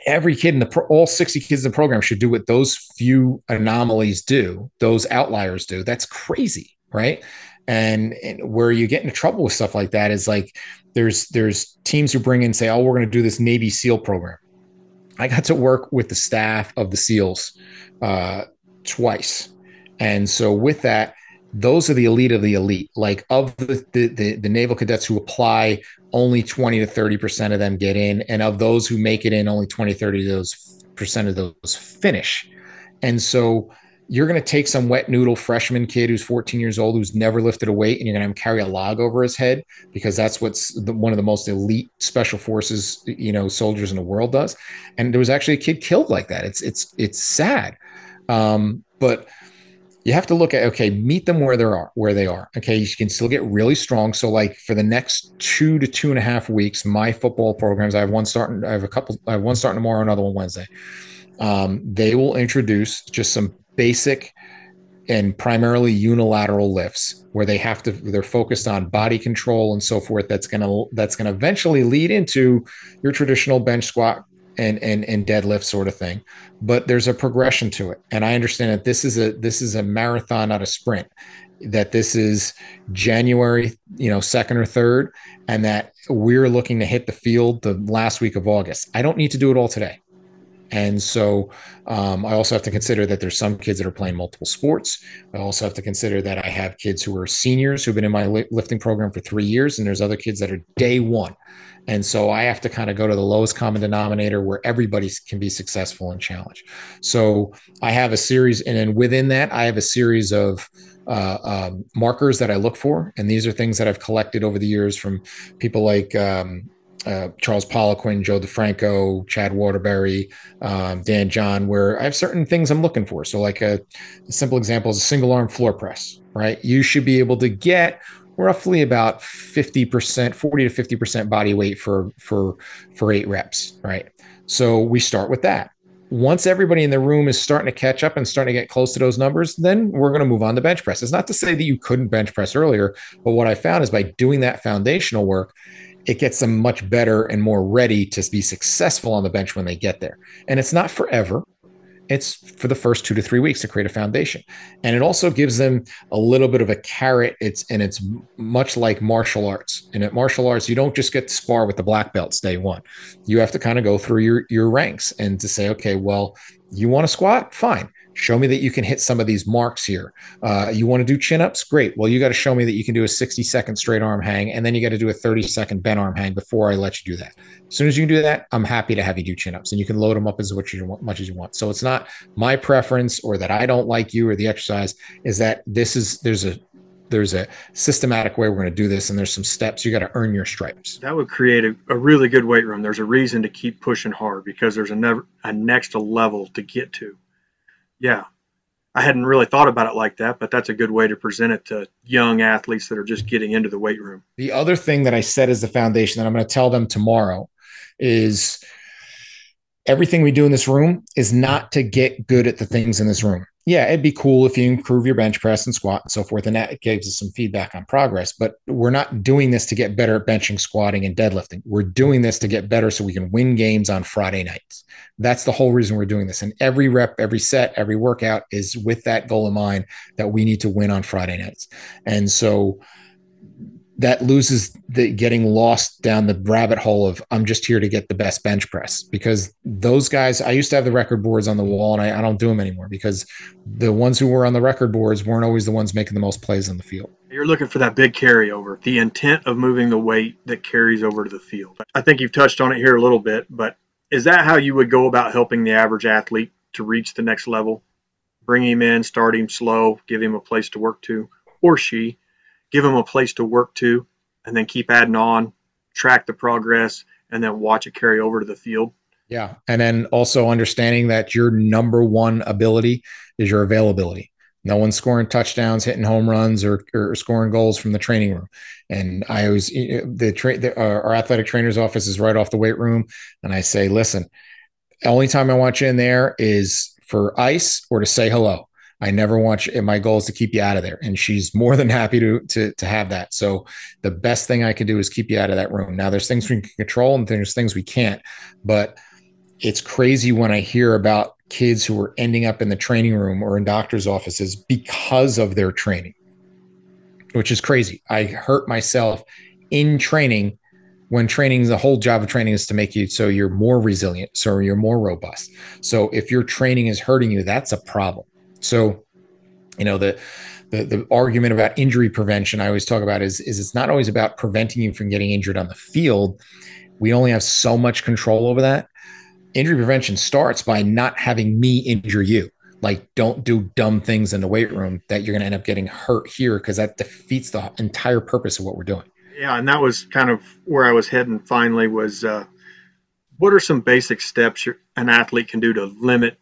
every kid all 60 kids in the program should do what those few anomalies do, those outliers do, that's crazy, right? And where you get into trouble with stuff like that is like there's teams who bring in, say, oh, we're going to do this Navy SEAL program. I got to work with the staff of the SEALs twice. And so with that, those are the elite of the elite. Like of the naval cadets who apply, only 20 to 30% of them get in. And of those who make it in, only 20, 30% of those finish. And so you're going to take some wet noodle freshman kid who's 14 years old, who's never lifted a weight, and you're going to have him carry a log over his head because that's one of the most elite special forces, soldiers in the world does. And there was actually a kid killed like that. It's sad. But you have to look at, okay, meet them where they are. Okay. You can still get really strong. So like for the next 2 to 2.5 weeks, my football programs, I have one starting tomorrow, another one Wednesday. They will introduce just some basic and primarily unilateral lifts where they're focused on body control and so forth. That's going to eventually lead into your traditional bench squat and deadlift sort of thing. But there's a progression to it. And I understand that this is a marathon, not a sprint, that this is January, 2nd or 3rd, and that we're looking to hit the field the last week of August. I don't need to do it all today. And so I also have to consider that there's some kids that are playing multiple sports. I also have to consider that I have kids who are seniors who've been in my lifting program for 3 years, and there's other kids that are day one. And so I have to kind of go to the lowest common denominator where everybody can be successful and challenge. So I have a series, and then within that, I have a series of markers that I look for. And these are things that I've collected over the years from people like Charles Poliquin, Joe DeFranco, Chad Waterbury, Dan John, where I have certain things I'm looking for. So like a simple example is a single arm floor press, right? You should be able to get roughly about 50%, 40 to 50% body weight for 8 reps, right? So we start with that. Once everybody in the room is starting to catch up and starting to get close to those numbers, then we're going to move on to bench press. It's not to say that you couldn't bench press earlier, but what I found is by doing that foundational work, it gets them much better and more ready to be successful on the bench when they get there. And it's not forever. It's for the first 2 to 3 weeks to create a foundation. And it also gives them a little bit of a carrot. It's much like martial arts. And at martial arts, you don't just get to spar with the black belts day one. You have to kind of go through your ranks and to say, okay, well, you want to squat? Fine. Show me that you can hit some of these marks here. You want to do chin-ups? Great. Well, you got to show me that you can do a 60-second straight arm hang, and then you got to do a 30-second bent arm hang before I let you do that. As soon as you can do that, I'm happy to have you do chin-ups, and you can load them up as much as you want. So it's not my preference or that I don't like you or the exercise. Is that there's a systematic way we're going to do this, and there's some steps. You got to earn your stripes. That would create a really good weight room. There's a reason to keep pushing hard because there's a next level to get to. Yeah, I hadn't really thought about it like that, but that's a good way to present it to young athletes that are just getting into the weight room. The other thing that I said as the foundation that I'm going to tell them tomorrow is everything we do in this room is not to get good at the things in this room. Yeah, it'd be cool if you improve your bench press and squat and so forth, and that gives us some feedback on progress. But we're not doing this to get better at benching, squatting, and deadlifting. We're doing this to get better so we can win games on Friday nights. That's the whole reason we're doing this. And every rep, every set, every workout is with that goal in mind that we need to win on Friday nights. And so that loses the getting lost down the rabbit hole of I'm just here to get the best bench press, because those guys, I used to have the record boards on the wall, and I don't do them anymore because the ones who were on the record boards weren't always the ones making the most plays on the field. You're looking for that big carryover, the intent of moving the weight that carries over to the field. I think you've touched on it here a little bit, but is that how you would go about helping the average athlete to reach the next level? Bring him in, start him slow, give him a place to work to, or she, give them a place to work to, and then keep adding on, track the progress, and then watch it carry over to the field. Yeah. And then also understanding that your number one ability is your availability. No one's scoring touchdowns, hitting home runs, or scoring goals from the training room. And I always, our athletic trainer's office is right off the weight room. And I say, listen, the only time I want you in there is for ice or to say hello. I never want you, my goal is to keep you out of there. And she's more than happy to have that. So the best thing I can do is keep you out of that room. Now there's things we can control and there's things we can't, but it's crazy when I hear about kids who are ending up in the training room or in doctor's offices because of their training, which is crazy. I hurt myself in training when training, the whole job of training is to make you so you're more resilient, so you're more robust. So if your training is hurting you, that's a problem. So, the argument about injury prevention I always talk about is it's not always about preventing you from getting injured on the field. We only have so much control over that. Injury prevention starts by not having me injure you. like don't do dumb things in the weight room that you're going to end up getting hurt here, because that defeats the entire purpose of what we're doing. Yeah, and that was kind of where I was heading finally was what are some basic steps an athlete can do to limit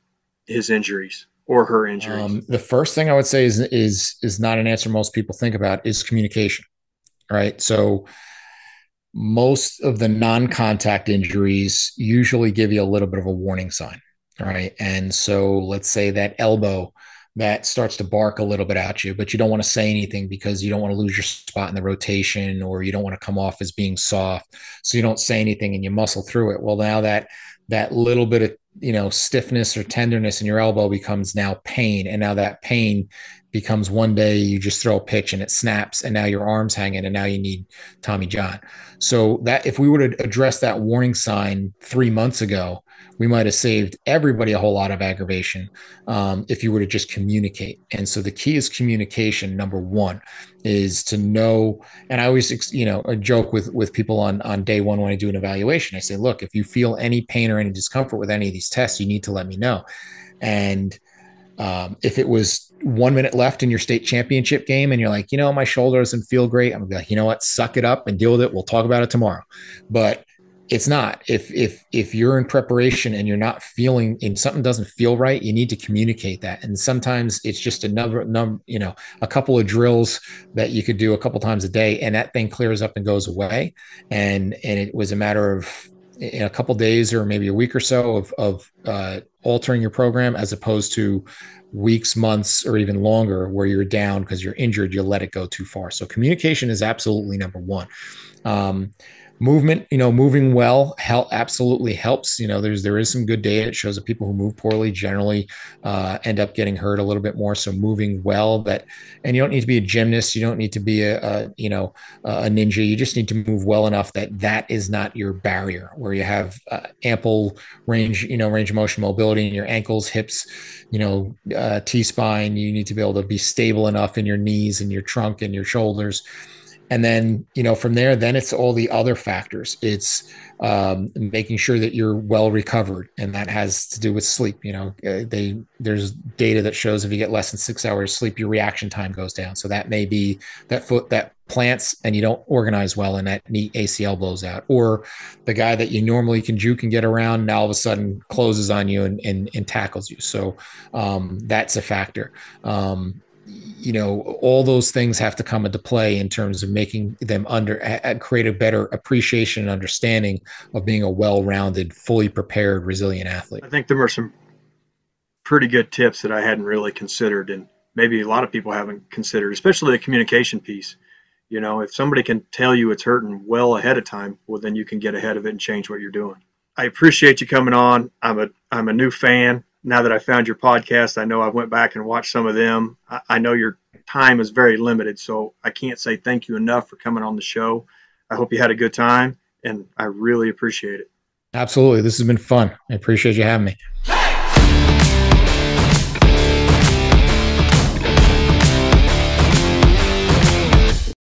his injuries or her injuries? The first thing I would say is not an answer most people think about, is communication. Right. So most of the non-contact injuries usually give you a little bit of a warning sign. Right. And so let's say that elbow that starts to bark a little bit at you, but you don't want to say anything because you don't want to lose your spot in the rotation, or you don't want to come off as being soft. So you don't say anything and you muscle through it. Well, now that little bit of, stiffness or tenderness in your elbow becomes now pain. And now that pain becomes, one day you just throw a pitch and it snaps, and now your arm's hanging, and now you need Tommy John. So that if we would have addressed that warning sign 3 months ago, we might have saved everybody a whole lot of aggravation, if you were to just communicate. And so the key is communication. Number one is to know, and I always, a joke with people on day one when I do an evaluation. I say, look, if you feel any pain or any discomfort with any of these tests, you need to let me know. And if it was 1 minute left in your state championship game and you're like, my shoulder doesn't feel great, I'm gonna be like, you know what, suck it up and deal with it. We'll talk about it tomorrow. But it's not. If you're in preparation and you're not feeling, and something doesn't feel right, you need to communicate that. And sometimes it's just a couple of drills that you could do a couple times a day, and that thing clears up and goes away. And it was a matter of, in a couple of days or maybe a week or so of altering your program, as opposed to weeks, months, or even longer where you're down because you're injured, you'll let it go too far. So communication is absolutely number one. Movement, moving well absolutely helps. There is some good data. It shows that people who move poorly generally end up getting hurt a little bit more. So moving well, and you don't need to be a gymnast. You don't need to be a ninja. You just need to move well enough that is not your barrier, where you have ample range of motion, mobility in your ankles, hips, T-spine. You need to be able to be stable enough in your knees and your trunk and your shoulders. And then, from there, then it's all the other factors. It's making sure that you're well recovered. And that has to do with sleep. There's data that shows if you get less than 6 hours sleep, your reaction time goes down. So that may be that foot that plants and you don't organize well and that knee ACL blows out, or the guy that you normally can juke and get around now all of a sudden closes on you and tackles you. So that's a factor. All those things have to come into play in terms of making them create a better appreciation and understanding of being a well-rounded, fully prepared, resilient athlete. I think there were some pretty good tips that I hadn't really considered, and maybe a lot of people haven't considered, especially the communication piece. If somebody can tell you it's hurting well ahead of time, well, then you can get ahead of it and change what you're doing. I appreciate you coming on. I'm a new fan. Now that I found your podcast, I know I went back and watched some of them. I know your time is very limited, so I can't say thank you enough for coming on the show. I hope you had a good time, and I really appreciate it. Absolutely. This has been fun. I appreciate you having me.